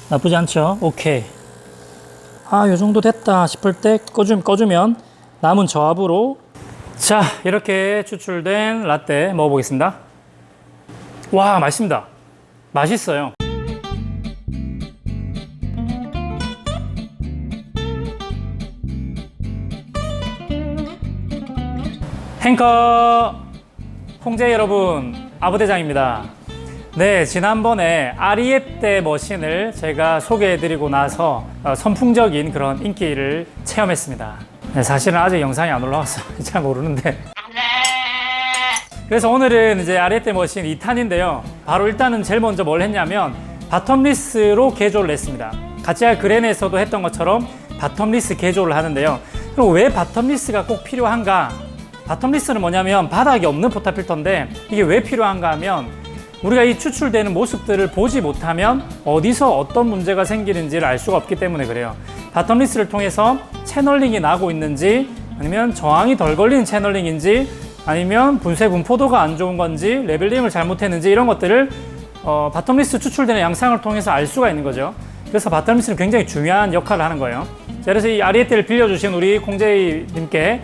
나쁘지 않죠? 오케이. 아, 요 정도 됐다 싶을 때 꺼주면 남은 저압으로. 자, 이렇게 추출된 라떼 먹어보겠습니다. 와, 맛있습니다. 맛있어요. 행커 홍제 여러분, 아부대장입니다. 네, 지난번에 아리에떼 머신을 제가 소개해드리고 나서 선풍적인 그런 인기를 체험했습니다. 네, 사실은 아직 영상이 안 올라와서 잘 모르는데. 그래서 오늘은 이제 아리에떼 머신 2탄인데요. 바로 일단은 제일 먼저 뭘 했냐면 바텀리스로 개조를 했습니다. 가치아 그랜에서도 했던 것처럼 바텀리스 개조를 하는데요. 그럼 왜 바텀리스가 꼭 필요한가? 바텀리스는 뭐냐면 바닥이 없는 포타필터인데 이게 왜 필요한가 하면 우리가 이 추출되는 모습들을 보지 못하면 어디서 어떤 문제가 생기는지를 알 수가 없기 때문에 그래요. 바텀리스를 통해서 채널링이 나고 있는지, 아니면 저항이 덜 걸리는 채널링인지, 아니면 분쇄 분포도가 안 좋은 건지, 레벨링을 잘못했는지, 이런 것들을 바텀리스 추출되는 양상을 통해서 알 수가 있는 거죠. 그래서 바텀리스는 굉장히 중요한 역할을 하는 거예요. 자, 그래서 이 아리에떼를 빌려주신 우리 콩제이님께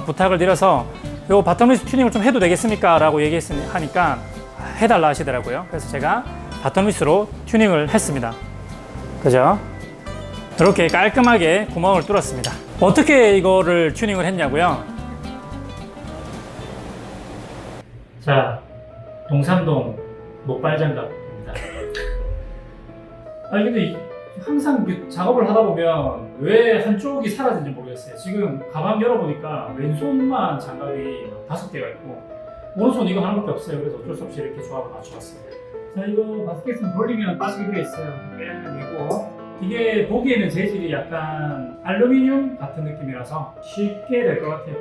부탁을 드려서 요 바텀리스 튜닝을 좀 해도 되겠습니까? 라고 하니까 해달라 하시더라고요. 그래서 제가 바텀리스로 튜닝을 했습니다. 그죠? 이렇게 깔끔하게 구멍을 뚫었습니다. 어떻게 이거를 튜닝을 했냐고요? 자, 동산동 목발장갑입니다. 아니 근데 항상 작업을 하다 보면 왜 한쪽이 사라진지 모르겠어요. 지금 가방 열어보니까 왼손만 장갑이 5개가 있고 오른손 이거 하나밖에 없어요. 그래서 어쩔 수 없이 이렇게 조합을 맞춰봤어요. 자, 이거 바스켓은 돌리면 빠지게 되어 있어요. 빼내고 이게 보기에는 재질이 약간 알루미늄 같은 느낌이라서 쉽게 될 것 같아요.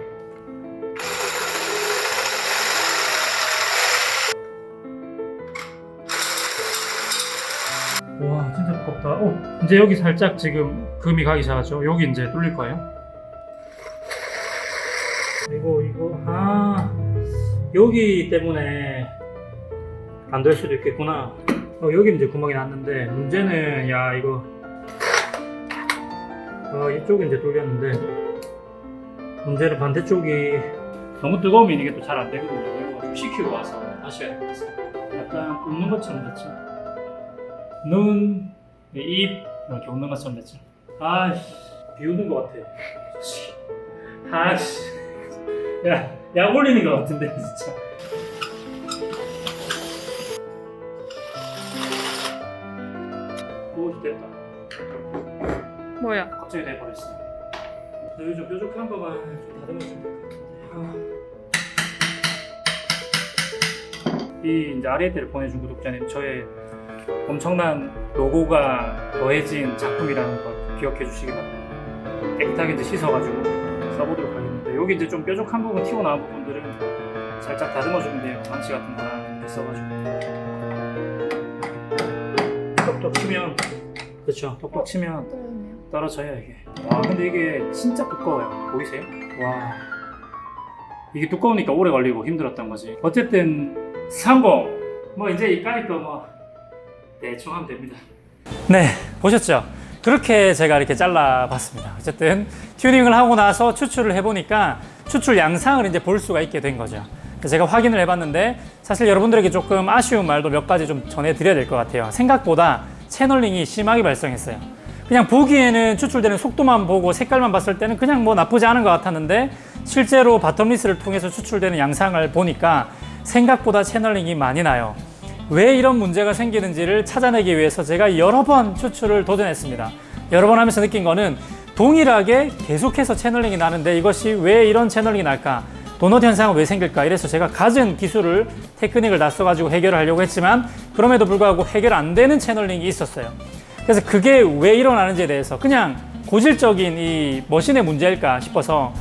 와, 진짜 두껍다. 이제 여기 살짝 지금 금이 가기 시작하죠. 여기 이제 뚫릴 거예요. 여기 때문에 안 될 수도 있겠구나. 여기 이제 구멍이 났는데, 문제는, 이쪽이 이제 뚫렸는데, 문제는 반대쪽이 너무 뜨거우면 이게 또 잘 안 되거든요. 이거 좀 식히고 와서 다시 해야 될 것 같습니다. 약간 웃는 것처럼 됐죠. 눈, 입, 이렇게 웃는 것처럼 됐죠. 비웃는 것 같아. 약 올리는 것 같은데, 진짜. 오, 됐다. 뭐야? 갑자기 돼버렸어. 여기 좀 뾰족한 거만 좀 다듬어주면 될 것 같은데. 이 이제 아리에떼를 보내준 구독자님, 저의 엄청난 로고가 더해진 작품이라는 걸 기억해 주시기 바랍니다. 깨끗하게 이제 씻어가지고 써보도록 하겠는데, 여기 이제 좀 뾰족한 부분, 튀어나온 부분들은 살짝 다듬어주면 돼요. 망치 같은 거나 이렇게 써가지고. 똑똑 치면, 그렇죠. 똑똑 치면 떨어져요, 이게. 와, 근데 이게 진짜 두꺼워요. 보이세요? 와. 이게 두꺼우니까 오래 걸리고 힘들었던 거지. 어쨌든, 성공! 이제 이까니까 대충 하면 됩니다. 네, 보셨죠? 그렇게 제가 이렇게 잘라봤습니다. 어쨌든 튜닝을 하고 나서 추출을 해보니까 추출 양상을 이제 볼 수가 있게 된 거죠. 제가 확인을 해봤는데 사실 여러분들에게 조금 아쉬운 말도 몇 가지 좀 전해드려야 될 것 같아요. 생각보다 채널링이 심하게 발생했어요. 그냥 보기에는 추출되는 속도만 보고 색깔만 봤을 때는 그냥 나쁘지 않은 것 같았는데 실제로 바텀리스를 통해서 추출되는 양상을 보니까 생각보다 채널링이 많이 나요. 왜 이런 문제가 생기는지를 찾아내기 위해서 제가 여러 번 추출을 도전했습니다. 여러 번 하면서 느낀 거는 동일하게 계속해서 채널링이 나는데 이것이 왜 이런 채널링이 날까? 도넛 현상은 왜 생길까? 이래서 제가 갖은 기술을, 테크닉을 다 써가지고 해결을 하려고 했지만 그럼에도 불구하고 해결 안 되는 채널링이 있었어요. 그래서 그게 왜 일어나는지에 대해서 그냥 고질적인 이 머신의 문제일까 싶어서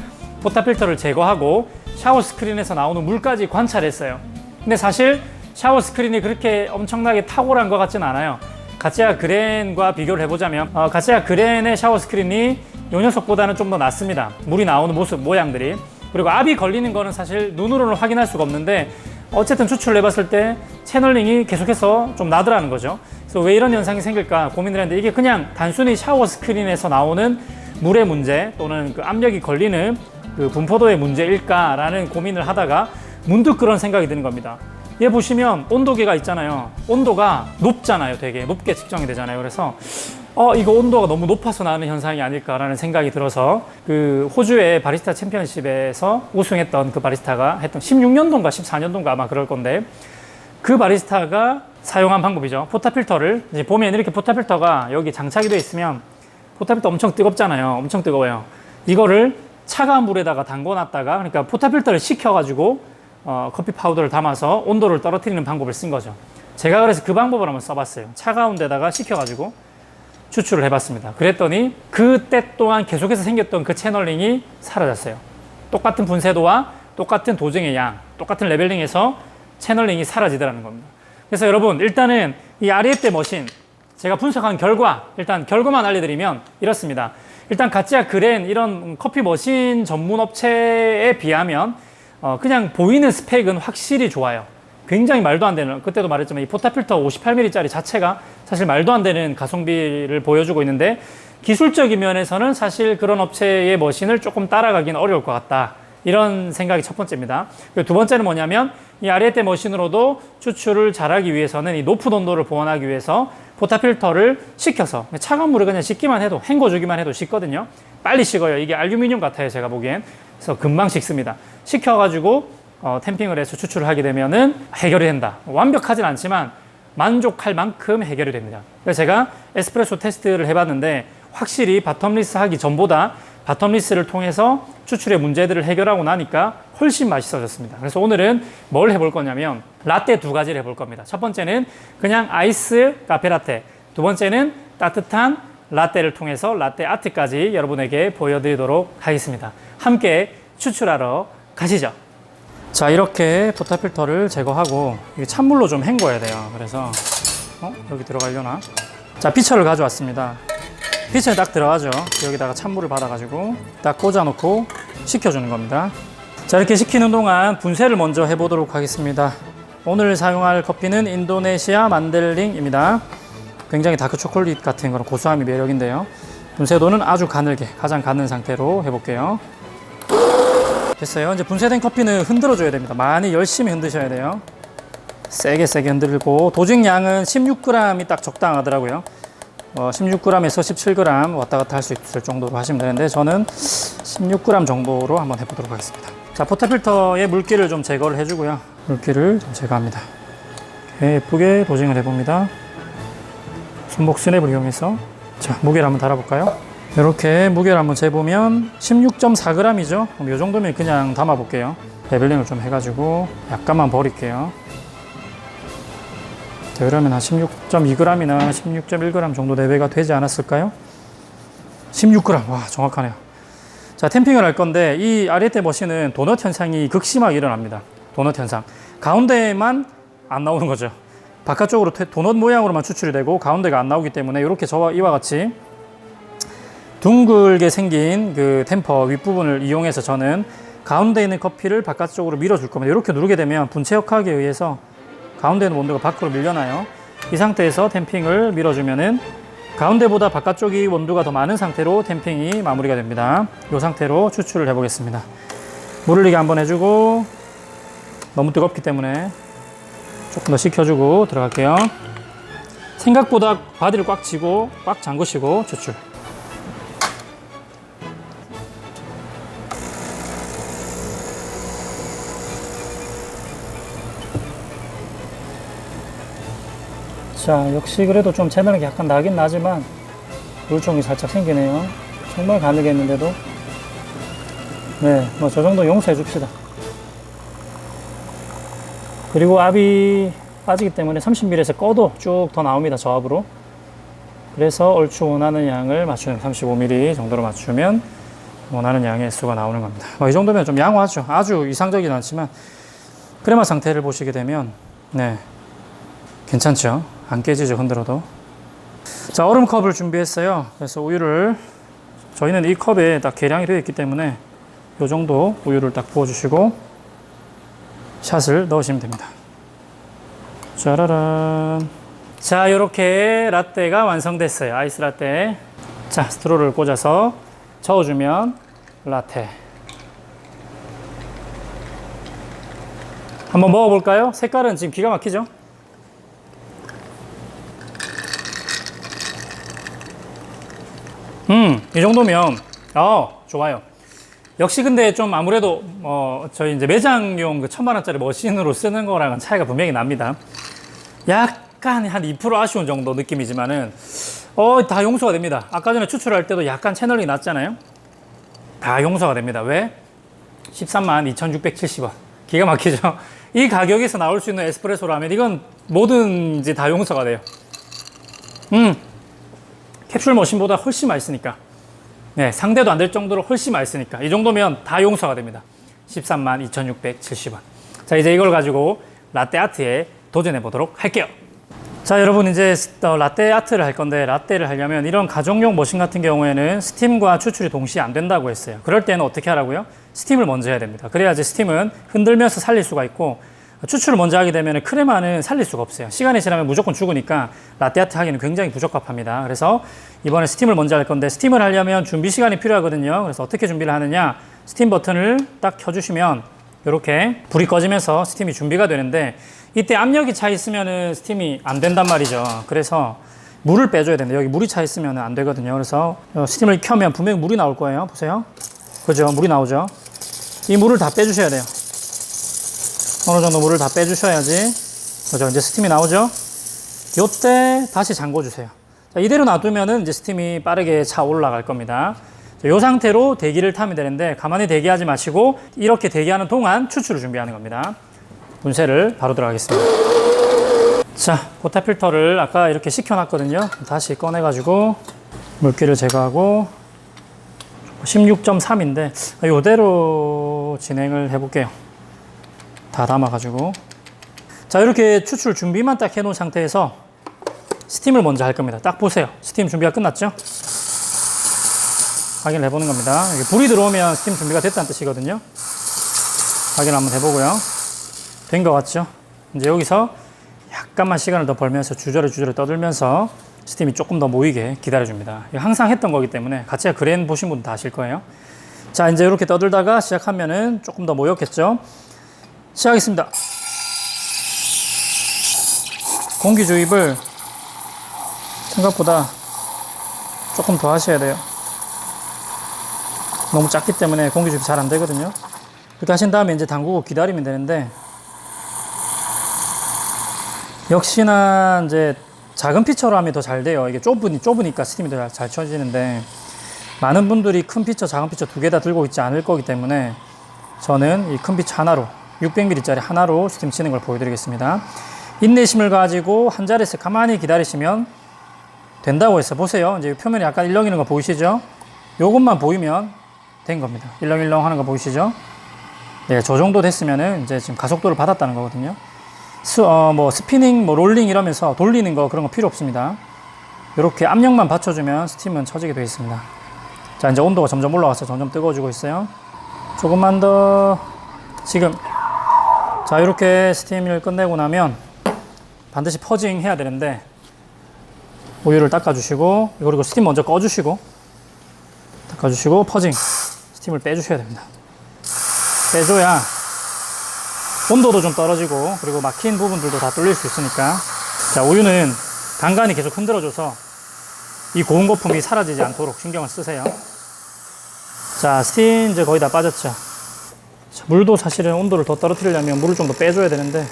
포타필터를 제거하고 샤워 스크린에서 나오는 물까지 관찰했어요. 근데 사실 샤워 스크린이 그렇게 엄청나게 탁월한 것 같진 않아요. 가치아 그랜과 비교를 해보자면 가치아 그랜의 샤워 스크린이 이 녀석보다는 좀 더 낫습니다. 물이 나오는 모습, 모양들이. 그리고 압이 걸리는 거는 사실 눈으로는 확인할 수가 없는데 어쨌든 추출을 해봤을 때 채널링이 계속해서 좀 나더라는 거죠. 그래서 그래서 왜 이런 현상이 생길까 고민을 했는데 이게 그냥 단순히 샤워 스크린에서 나오는 물의 문제 또는 그 압력이 걸리는 그 분포도의 문제일까라는 고민을 하다가 문득 그런 생각이 드는 겁니다. 얘 보시면 온도계가 있잖아요. 온도가 높잖아요. 되게 높게 측정이 되잖아요. 그래서 이거 온도가 너무 높아서 나는 현상이 아닐까라는 생각이 들어서 그 호주의 바리스타 챔피언십에서 우승했던 그 바리스타가 했던 16년도인가 14년도인가 아마 그럴 건데 그 바리스타가 사용한 방법이죠. 포타필터를 이제 보면 이렇게 포타필터가 여기 장착이 되어 있으면 포타필터 엄청 뜨겁잖아요. 엄청 뜨거워요. 이거를 차가운 물에다가 담궈놨다가 그러니까 포타필터를 식혀가지고 커피 파우더를 담아서 온도를 떨어뜨리는 방법을 쓴 거죠. 제가 그래서 그 방법을 한번 써봤어요. 차가운 데다가 식혀가지고 추출을 해봤습니다. 그랬더니 그때 동안 계속해서 생겼던 그 채널링이 사라졌어요. 똑같은 분쇄도와 똑같은 도정의 양, 똑같은 레벨링에서 채널링이 사라지더라는 겁니다. 그래서 여러분 일단은 이 아리에테 머신 제가 분석한 결과 일단 결과만 알려드리면 이렇습니다. 일단 가찌아 그랜 이런 커피 머신 전문 업체에 비하면 그냥 보이는 스펙은 확실히 좋아요. 굉장히 말도 안 되는, 그때도 말했지만 이 포타필터 58mm짜리 자체가 사실 말도 안 되는 가성비를 보여주고 있는데 기술적인 면에서는 사실 그런 업체의 머신을 조금 따라가기는 어려울 것 같다. 이런 생각이 첫 번째입니다. 그리고 두 번째는 뭐냐면 이 아리에테 머신으로도 추출을 잘하기 위해서는 이 높은 온도를 보완하기 위해서 포타필터를 식혀서 차가운 물을 그냥 식기만 해도 헹궈주기만 해도 식거든요. 빨리 식어요. 이게 알루미늄 같아요. 제가 보기엔. 그래서 금방 식습니다. 식혀가지고 템핑을 해서 추출을 하게 되면은 해결이 된다. 완벽하진 않지만 만족할 만큼 해결이 됩니다. 그래서 제가 에스프레소 테스트를 해봤는데 확실히 바텀리스 하기 전보다 바텀리스를 통해서 추출의 문제들을 해결하고 나니까 훨씬 맛있어졌습니다. 그래서 오늘은 뭘 해볼 거냐면 라떼 두 가지를 해볼 겁니다. 첫 번째는 그냥 아이스 카페라떼, 두 번째는 따뜻한 라떼를 통해서 라떼 아트까지 여러분에게 보여드리도록 하겠습니다. 함께 추출하러 가시죠. 자, 이렇게 포타필터를 제거하고 이게 찬물로 좀 헹궈야 돼요. 그래서 여기 들어가려나? 자, 피처를 가져왔습니다. 피처에 딱 들어가죠. 여기다가 찬물을 받아가지고 딱 꽂아놓고 식혀주는 겁니다. 자, 이렇게 식히는 동안 분쇄를 먼저 해보도록 하겠습니다. 오늘 사용할 커피는 인도네시아 만델링입니다. 굉장히 다크 초콜릿 같은 그런 고소함이 매력인데요. 분쇄도는 아주 가늘게, 가장 가는 상태로 해볼게요. 됐어요. 이제 분쇄된 커피는 흔들어줘야 됩니다. 많이 열심히 흔드셔야 돼요. 세게 흔들고 도징 양은 16g이 딱 적당하더라고요. 16g에서 17g 왔다 갔다 할 수 있을 정도로 하시면 되는데 저는 16g 정도로 한번 해보도록 하겠습니다. 자, 포타필터의 물기를 좀 제거를 해주고요. 물기를 좀 제거합니다. 이렇게 예쁘게 도징을 해봅니다. 손목 스냅을 이용해서 자, 무게를 한번 달아볼까요? 이렇게 무게를 한번 재보면 16.4g이죠. 그럼 이 정도면 그냥 담아볼게요. 레벨링을 좀 해가지고 약간만 버릴게요. 자, 그러면 한 16.2g이나 16.1g 정도 내외가 되지 않았을까요? 16g. 와, 정확하네요. 자, 템핑을 할 건데 이 아리에테 머신은 도넛 현상이 극심하게 일어납니다. 도넛 현상. 가운데만 안 나오는 거죠. 바깥쪽으로 도넛 모양으로만 추출이 되고 가운데가 안 나오기 때문에 이렇게 저와 이와 같이 둥글게 생긴 그 템퍼 윗부분을 이용해서 저는 가운데 있는 커피를 바깥쪽으로 밀어줄 겁니다. 이렇게 누르게 되면 분체 역학에 의해서 가운데 있는 원두가 밖으로 밀려나요. 이 상태에서 템핑을 밀어주면은 가운데보다 바깥쪽이 원두가 더 많은 상태로 템핑이 마무리가 됩니다. 이 상태로 추출을 해보겠습니다. 물 흘리게 한번 해주고 너무 뜨겁기 때문에 조금 더 식혀주고 들어갈게요. 생각보다 바디를 꽉 쥐고 꽉 잠그시고 추출. 자, 역시 그래도 좀 채널이 약간 나긴 나지만 물총이 살짝 생기네요. 정말 가늘게 했는데도 네, 뭐 저 정도 용서해 줍시다. 그리고 압이 빠지기 때문에 30mm에서 꺼도 쭉 더 나옵니다. 저압으로. 그래서 얼추 원하는 양을 맞추는 35mm 정도로 맞추면 원하는 양의 수가 나오는 겁니다. 이 정도면 좀 양호하죠. 아주 이상적이진 않지만 크레마 상태를 보시게 되면 네, 괜찮죠. 안 깨지죠, 흔들어도. 자, 얼음컵을 준비했어요. 그래서 우유를 저희는 이 컵에 딱 계량이 되어 있기 때문에 이 정도 우유를 딱 부어주시고 샷을 넣으시면 됩니다. 짜라란. 자, 이렇게 라떼가 완성됐어요. 아이스 라떼. 자, 스트로를 꽂아서 저어주면 라떼. 한번 먹어볼까요? 색깔은 지금 기가 막히죠? 이 정도면, 좋아요. 역시 근데 좀 아무래도, 저희 이제 매장용 그 1000만원짜리 머신으로 쓰는 거랑은 차이가 분명히 납니다. 약간 한 2% 아쉬운 정도 느낌이지만은, 다 용서가 됩니다. 아까 전에 추출할 때도 약간 채널링이 났잖아요. 다 용서가 됩니다. 왜? 132,670원. 기가 막히죠? 이 가격에서 나올 수 있는 에스프레소라면 이건 뭐든지 다 용서가 돼요. 캡슐 머신보다 훨씬 맛있으니까. 네, 상대도 안 될 정도로 훨씬 맛있으니까. 이 정도면 다 용서가 됩니다. 132,670원. 자, 이제 이걸 가지고 라떼 아트에 도전해 보도록 할게요. 자, 여러분 이제 라떼 아트를 할 건데, 라떼를 하려면 이런 가정용 머신 같은 경우에는 스팀과 추출이 동시에 안 된다고 했어요. 그럴 때는 어떻게 하라고요? 스팀을 먼저 해야 됩니다. 그래야지 스팀은 흔들면서 살릴 수가 있고, 추출을 먼저 하게 되면 크레마는 살릴 수가 없어요. 시간이 지나면 무조건 죽으니까 라떼 아트 하기는 굉장히 부적합합니다. 그래서 이번에 스팀을 먼저 할 건데, 스팀을 하려면 준비 시간이 필요하거든요. 그래서 어떻게 준비를 하느냐, 스팀 버튼을 딱 켜주시면 이렇게 불이 꺼지면서 스팀이 준비가 되는데, 이때 압력이 차 있으면은 스팀이 안 된단 말이죠. 그래서 물을 빼줘야 되는데, 여기 물이 차 있으면 안 되거든요. 그래서 스팀을 켜면 분명히 물이 나올 거예요. 보세요. 그죠? 물이 나오죠. 이 물을 다 빼주셔야 돼요. 어느 정도 물을 다 빼주셔야지. 그죠? 이제 스팀이 나오죠? 요때 다시 잠궈주세요. 자, 이대로 놔두면은 이제 스팀이 빠르게 차 올라갈 겁니다. 자, 요 상태로 대기를 타면 되는데, 가만히 대기하지 마시고 이렇게 대기하는 동안 추출을 준비하는 겁니다. 분쇄를 바로 들어가겠습니다. 자, 고타 필터를 아까 이렇게 식혀놨거든요. 다시 꺼내가지고 물기를 제거하고 16.3인데 이대로 진행을 해볼게요. 다 담아가지고. 자, 이렇게 추출 준비만 딱 해놓은 상태에서 스팀을 먼저 할 겁니다. 딱 보세요. 스팀 준비가 끝났죠? 확인을 해보는 겁니다. 여기 불이 들어오면 스팀 준비가 됐다는 뜻이거든요. 확인 한번 해보고요. 된 것 같죠? 이제 여기서 약간만 시간을 더 벌면서 주저를 떠들면서 스팀이 조금 더 모이게 기다려줍니다. 이거 항상 했던 거기 때문에 같이 그랜 보신 분들 다 아실 거예요. 자, 이제 이렇게 떠들다가 시작하면은 조금 더 모였겠죠? 시작하겠습니다. 공기 주입을 생각보다 조금 더 하셔야 돼요. 너무 작기 때문에 공기 주입이 잘 안 되거든요. 그렇게 하신 다음에 이제 담그고 기다리면 되는데, 역시나 이제 작은 피처로 하면 더 잘 돼요. 이게 좁으니까 스팀이 더 잘 쳐지는데, 많은 분들이 큰 피처, 작은 피처 두 개 다 들고 있지 않을 거기 때문에 저는 이 큰 피처 하나로, 600ml짜리 하나로 스팀 치는 걸 보여드리겠습니다. 인내심을 가지고 한 자리에서 가만히 기다리시면 된다고 했어요. 보세요. 이제 표면이 약간 일렁이는 거 보이시죠? 요것만 보이면 된 겁니다. 일렁일렁 하는 거 보이시죠? 네, 저 정도 됐으면은 이제 지금 가속도를 받았다는 거거든요. 스피닝, 롤링 이러면서 돌리는 거 그런 거 필요 없습니다. 이렇게 압력만 받쳐주면 스팀은 쳐지게 되어 있습니다. 자, 이제 온도가 점점 올라가서 점점 뜨거워지고 있어요. 조금만 더, 지금. 자, 이렇게 스팀을 끝내고 나면 반드시 퍼징 해야 되는데, 우유를 닦아주시고, 그리고 스팀 먼저 꺼주시고, 닦아주시고, 퍼징. 스팀을 빼주셔야 됩니다. 빼줘야 온도도 좀 떨어지고, 그리고 막힌 부분들도 다 뚫릴 수 있으니까. 자, 우유는 간간히 계속 흔들어줘서 이 고운 거품이 사라지지 않도록 신경을 쓰세요. 자, 스팀 이제 거의 다 빠졌죠. 자, 물도 사실은 온도를 더 떨어뜨리려면 물을 좀 더 빼줘야 되는데,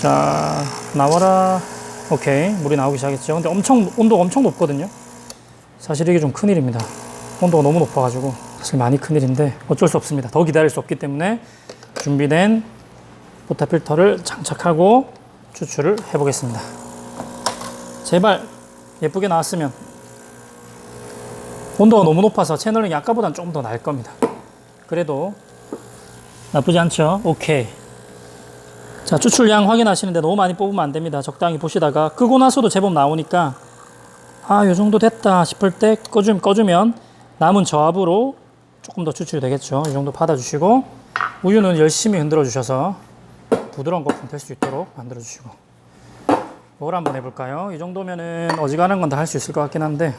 자, 나와라. 오케이, 물이 나오기 시작했죠. 근데 온도가 엄청 높거든요. 사실 이게 좀 큰일입니다. 온도가 너무 높아가지고 사실 많이 큰일인데 어쩔 수 없습니다. 더 기다릴 수 없기 때문에 준비된 포타 필터를 장착하고 추출을 해보겠습니다. 제발 예쁘게 나왔으면. 온도가 너무 높아서 채널링이 아까보다는 조금 더 나을 겁니다. 그래도 나쁘지 않죠? 오케이. 자, 추출량 확인하시는데 너무 많이 뽑으면 안 됩니다. 적당히 보시다가 끄고 나서도 제법 나오니까 요 정도 됐다 싶을 때 꺼주면 남은 저압으로 조금 더 추출이 되겠죠. 이 정도 받아주시고, 우유는 열심히 흔들어 주셔서 부드러운 거품 될 수 있도록 만들어 주시고, 뭘 한번 해볼까요? 이 정도면은 어지간한 건 다 할 수 있을 것 같긴 한데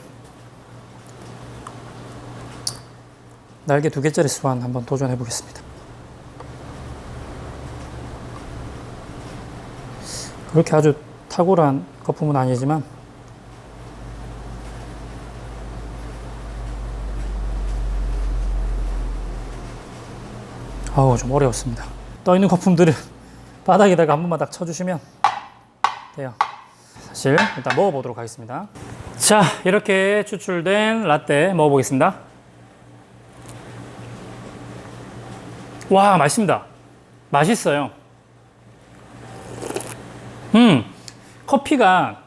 날개 2개짜리 스완 한번 도전해 보겠습니다. 그렇게 아주 탁월한 거품은 아니지만 좀 어려웠습니다. 떠있는 거품들은 바닥에다가 한 번만 딱 쳐주시면 돼요. 사실 일단 먹어보도록 하겠습니다. 자, 이렇게 추출된 라떼 먹어보겠습니다. 와, 맛있습니다. 맛있어요. 커피가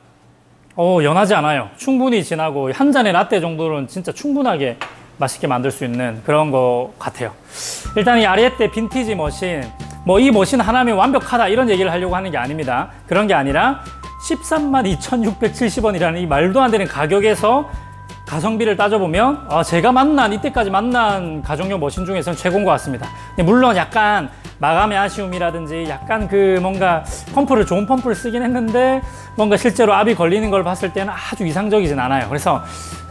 연하지 않아요. 충분히 진하고 한 잔의 라떼 정도는 진짜 충분하게 맛있게 만들 수 있는 그런 것 같아요. 일단 이 아리에떼 빈티지 머신, 뭐 이 머신 하나면 완벽하다 이런 얘기를 하려고 하는 게 아닙니다. 그런 게 아니라 132,670원이라는 이 말도 안 되는 가격에서 가성비를 따져보면 제가 이때까지 만난 가정용 머신 중에서는 최고인 것 같습니다. 물론 약간 마감의 아쉬움이라든지 약간 뭔가 좋은 펌프를 쓰긴 했는데 뭔가 실제로 압이 걸리는 걸 봤을 때는 아주 이상적이진 않아요. 그래서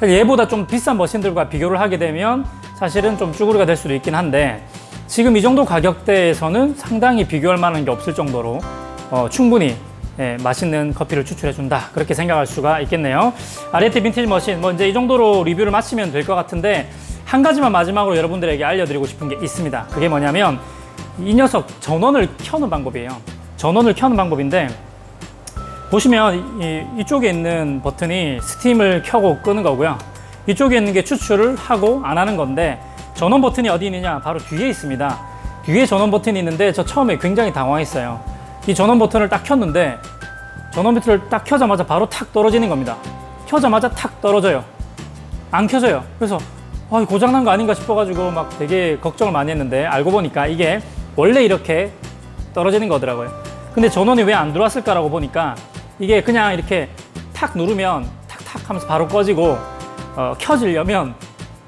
얘보다 좀 비싼 머신들과 비교를 하게 되면 사실은 좀 쭈구리가 될 수도 있긴 한데 지금 이 정도 가격대에서는 상당히 비교할 만한 게 없을 정도로 충분히 맛있는 커피를 추출해준다 그렇게 생각할 수가 있겠네요. 아리에떼 빈티지 머신 이제 이 정도로 리뷰를 마치면 될 것 같은데 한 가지만 마지막으로 여러분들에게 알려드리고 싶은 게 있습니다. 그게 뭐냐면 이 녀석 전원을 켜는 방법이에요. 전원을 켜는 방법인데 보시면 이쪽에 있는 버튼이 스팀을 켜고 끄는 거고요. 이쪽에 있는 게 추출을 하고 안 하는 건데 전원 버튼이 어디 있느냐? 바로 뒤에 있습니다. 뒤에 전원 버튼이 있는데 저 처음에 굉장히 당황했어요. 이 전원 버튼을 딱 켰는데 전원 버튼을 딱 켜자마자 바로 탁 떨어지는 겁니다. 켜자마자 탁 떨어져요. 안 켜져요. 그래서 고장난 거 아닌가 싶어가지고 막 되게 걱정을 많이 했는데 알고 보니까 이게 원래 이렇게 떨어지는 거더라고요. 근데 전원이 왜 안 들어왔을까라고 보니까 이게 그냥 이렇게 탁 누르면 탁탁 하면서 바로 꺼지고 켜지려면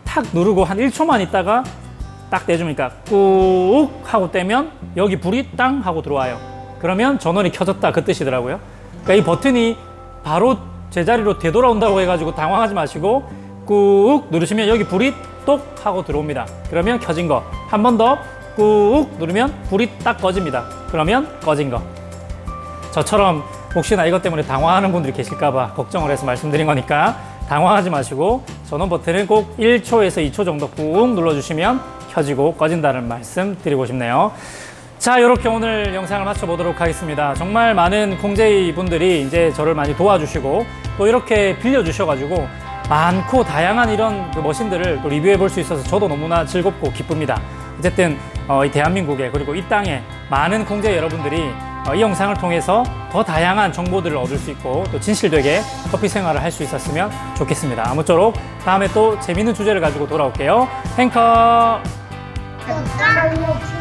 탁 누르고 한 1초만 있다가 딱 떼주니까 꾹 하고 떼면 여기 불이 땅 하고 들어와요. 그러면 전원이 켜졌다 그 뜻이더라고요. 그러니까 이 버튼이 바로 제자리로 되돌아온다고 해가지고 당황하지 마시고 꾹 누르시면 여기 불이 똑 하고 들어옵니다. 그러면 켜진 거. 한 번 더 꾹 누르면 불이 딱 꺼집니다. 그러면 꺼진 거. 저처럼 혹시나 이것 때문에 당황하는 분들이 계실까봐 걱정을 해서 말씀드린 거니까 당황하지 마시고 전원 버튼을 꼭 1초에서 2초 정도 꾹 눌러주시면 켜지고 꺼진다는 말씀 드리고 싶네요. 자, 이렇게 오늘 영상을 마쳐보도록 하겠습니다. 정말 많은 콩제이 분들이 이제 저를 많이 도와주시고 또 이렇게 빌려주셔가지고 많고 다양한 이런 머신들을 또 리뷰해 볼 수 있어서 저도 너무나 즐겁고 기쁩니다. 어쨌든 이 대한민국에 그리고 이 땅에 많은 콩제이 여러분들이 이 영상을 통해서 더 다양한 정보들을 얻을 수 있고 또 진실되게 커피 생활을 할 수 있었으면 좋겠습니다. 아무쪼록 다음에 또 재밌는 주제를 가지고 돌아올게요. 앵커 젓가락